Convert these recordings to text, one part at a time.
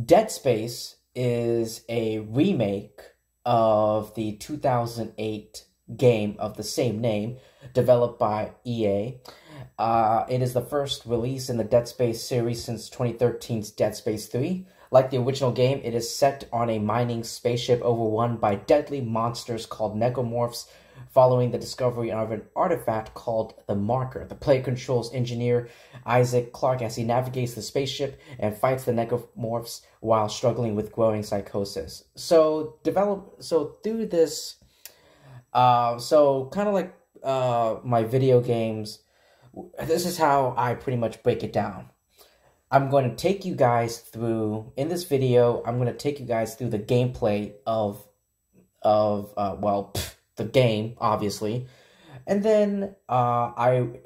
Dead Space is a remake of the 2008 game of the same name, developed by EA. It is the first release in the Dead Space series since 2013's Dead Space 3. Like the original game, it is set on a mining spaceship overrun by deadly monsters called Necromorphs, following the discovery of an artifact called the Marker. The player controls engineer Isaac Clarke as he navigates the spaceship and fights the Necromorphs while struggling with growing psychosis. So through this, so kind of like my video games, this is how I pretty much break it down. I'm going to take you guys through, in this video, I'm going to take you guys through the gameplay of the game, obviously. And then followed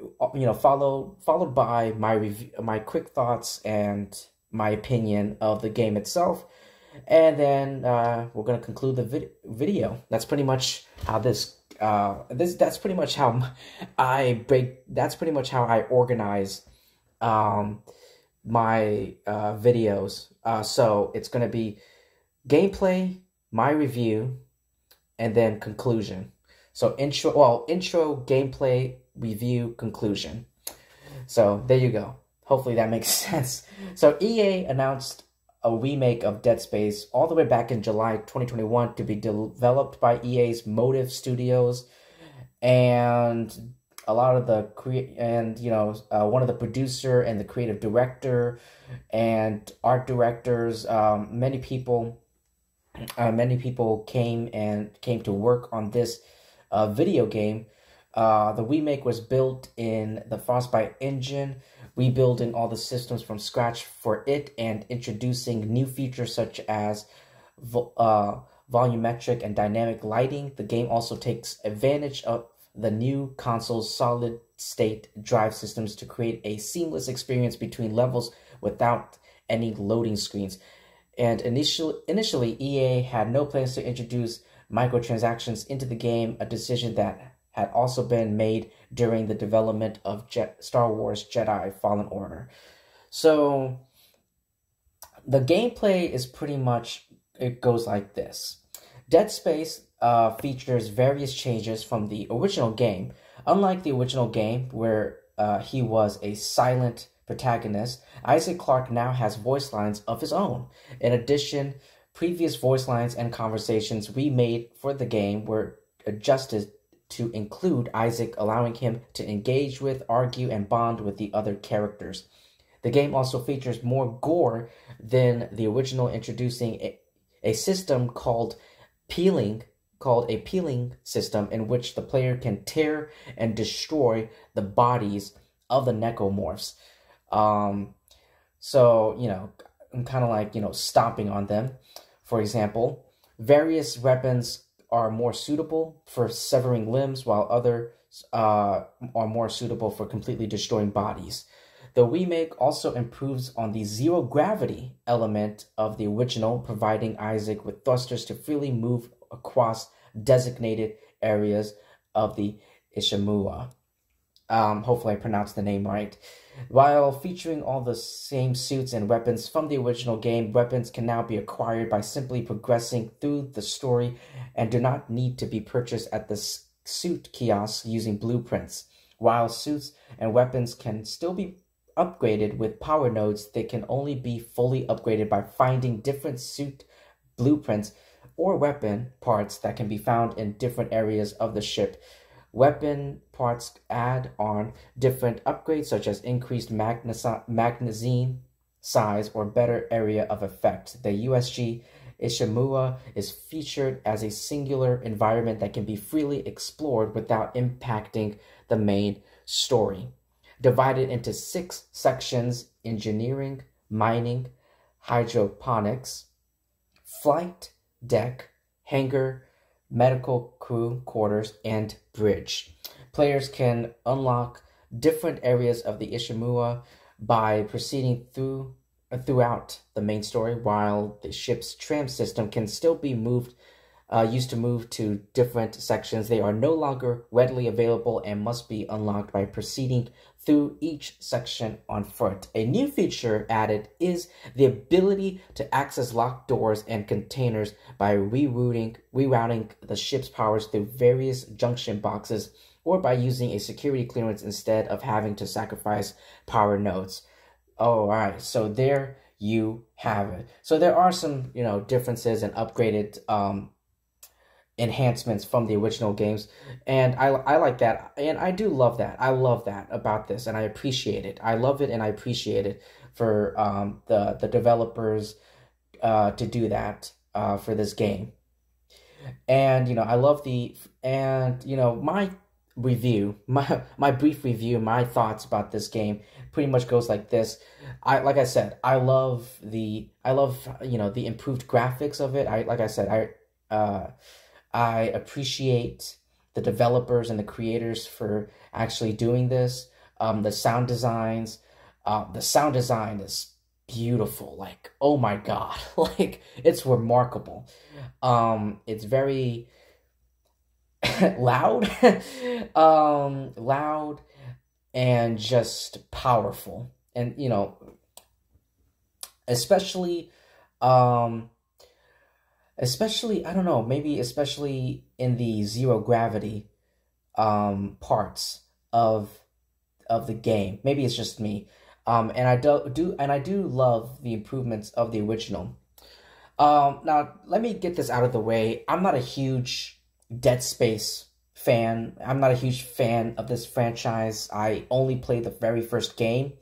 by my review, my quick thoughts and my opinion of the game itself. And then we're going to conclude the video. That's pretty much how that's pretty much how that's pretty much how I organize my videos. So it's going to be gameplay, my review, and then conclusion. So intro, gameplay, review, conclusion. So there you go. Hopefully that makes sense. So EA announced a remake of Dead Space all the way back in July 2021 to be developed by EA's Motive Studios, and a lot of the one of the producer and the creative director and art directors, many people came to work on this video game. The remake was built in the Frostbite engine, rebuilding all the systems from scratch for it and introducing new features such as volumetric and dynamic lighting. The game also takes advantage of the new console's solid-state drive systems to create a seamless experience between levels without any loading screens. And initially, EA had no plans to introduce microtransactions into the game, a decision that had also been made during the development of Star Wars Jedi Fallen Order. So the gameplay is pretty much, it goes like this. Dead Space features various changes from the original game. Unlike the original game, where he was a silent protagonist, Isaac Clarke now has voice lines of his own. In addition, previous voice lines and conversations remade for the game were adjusted to include Isaac, allowing him to engage with, argue, and bond with the other characters. The game also features more gore than the original, introducing a system called a peeling system, in which the player can tear and destroy the bodies of the Necromorphs. So, I'm kind of like, stomping on them. For example, various weapons are more suitable for severing limbs, while others are more suitable for completely destroying bodies. The remake also improves on the zero gravity element of the original, providing Isaac with thrusters to freely move across designated areas of the Ishimura. Hopefully I pronounced the name right. While featuring all the same suits and weapons from the original game, weapons can now be acquired by simply progressing through the story and do not need to be purchased at the suit kiosks using blueprints. While suits and weapons can still be upgraded with power nodes, they can only be fully upgraded by finding different suit blueprints or weapon parts that can be found in different areas of the ship. Weapon parts add on different upgrades, such as increased magazine size or better area of effect. The USG Ishimura is featured as a singular environment that can be freely explored without impacting the main story. Divided into 6 sections: engineering, mining, hydroponics, flight deck, hangar, medical crew quarters, and bridge. Players can unlock different areas of the Ishimura by proceeding throughout the main story, while the ship's tram system can still be used to move to different sections. They are no longer readily available and must be unlocked by proceeding through each section on foot. A new feature added is the ability to access locked doors and containers by rerouting the ship's powers through various junction boxes, or by using a security clearance instead of having to sacrifice power nodes. Oh, all right, so there you have it. So there are some, differences and upgraded enhancements from the original games, and I like that, and I do love that. I love that about this, and I appreciate it. I love it, and I appreciate it for the developers to do that for this game. And I love my review, my brief review, my thoughts about this game pretty much goes like this. Like I said, I love the improved graphics of it. I appreciate the developers and the creators for actually doing this. The sound design is beautiful. Like, oh my God, like, it's remarkable. It's very loud, loud and just powerful. And, especially, I don't know, maybe especially in the zero gravity parts of the game. Maybe it's just me. And I do love the improvements of the original. Now let me get this out of the way. I'm not a huge Dead Space fan. I'm not a huge fan of this franchise. I only played the very first game.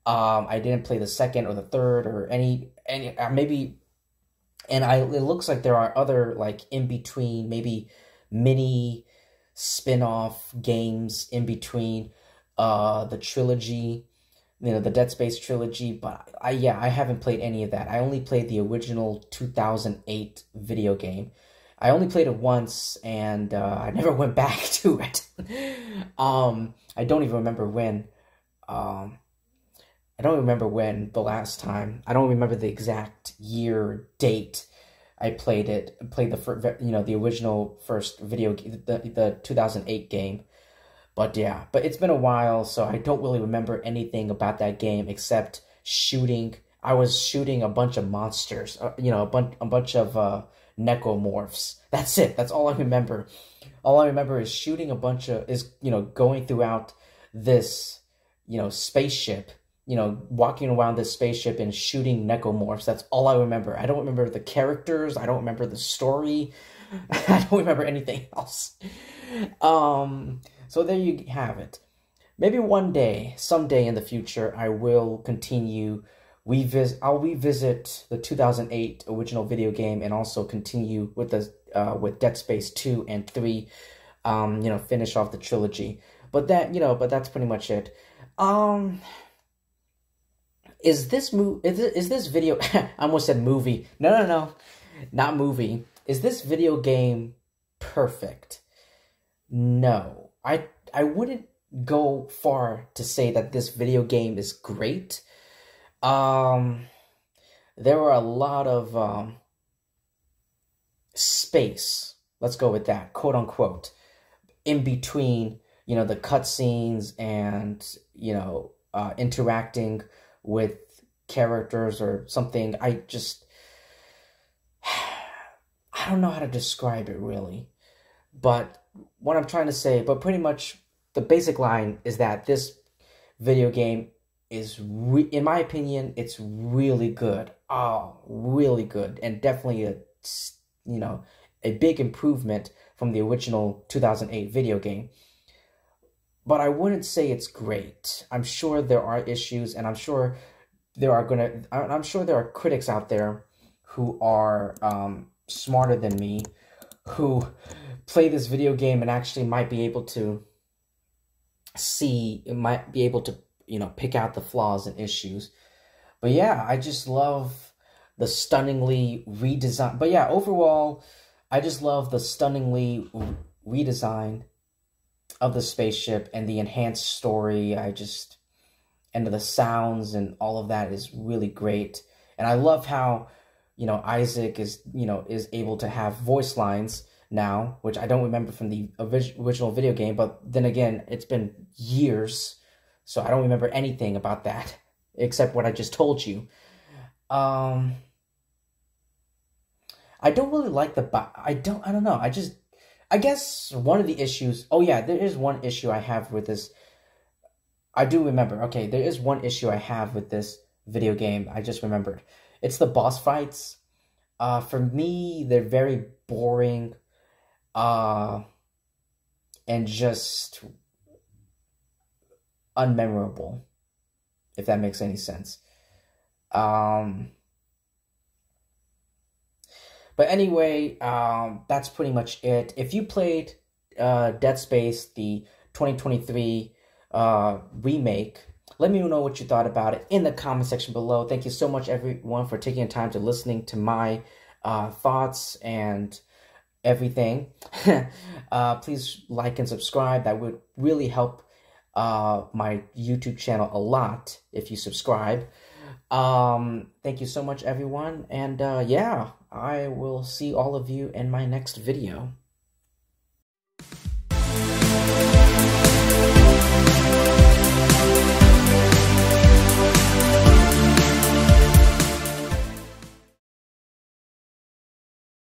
I didn't play the second or the third or any maybe. And it looks like there are other, like, in-between, maybe mini spin-off games in between the trilogy, the Dead Space trilogy. But I haven't played any of that. I only played the original 2008 video game. I only played it once, and I never went back to it. I don't even remember when. I don't remember when the last time. I don't remember the exact year or date I played it. I played the original first video, the 2008 game. But yeah, but it's been a while, so I don't really remember anything about that game except shooting. I was shooting a bunch of monsters, a bunch of Necromorphs. That's it. That's all I remember. All I remember is shooting going throughout this, spaceship. Walking around this spaceship and shooting Necromorphs. That's all I remember. I don't remember the characters. I don't remember the story. I don't remember anything else. So there you have it. Maybe someday in the future, I will continue. I'll revisit the 2008 original video game and also continue with with Dead Space 2 and 3. Finish off the trilogy. But that's pretty much it. Is this video? I almost said movie. No, not movie. Is this video game perfect? No, I wouldn't go far to say that this video game is great. There are a lot of space. Let's go with that, quote unquote, in between. The cutscenes and interacting with characters or something. I don't know how to describe it really, but what I'm trying to say, but pretty much the basic line is that this video game is, in my opinion, it's really good. Oh, really good, and definitely a big improvement from the original 2008 video game. But I wouldn't say it's great. I'm sure there are issues, and I'm sure there are critics out there who are smarter than me, who play this video game and actually might be able to pick out the flaws and issues. But yeah, I just love the stunningly redesigned. But yeah, overall, I just love the stunningly redesign of the spaceship and the enhanced story. And the sounds and all of that is really great. And I love how, Isaac is able to have voice lines now, which I don't remember from the original video game. But then again, it's been years So I don't remember anything about that except what I just told you. I don't really like I don't know. I guess one of the issues, oh yeah, there is one issue I have with this. I do remember. Okay, there is one issue I have with this video game. I just remembered. It's the boss fights. For me, they're very boring. And just unmemorable, if that makes any sense. But anyway, that's pretty much it. If you played Dead Space, the 2023 remake, let me know what you thought about it in the comment section below. Thank you so much, everyone, for taking the time to listening to my thoughts and everything. Please like and subscribe. That would really help my YouTube channel a lot if you subscribe. Thank you so much, everyone, and yeah, I will see all of you in my next video.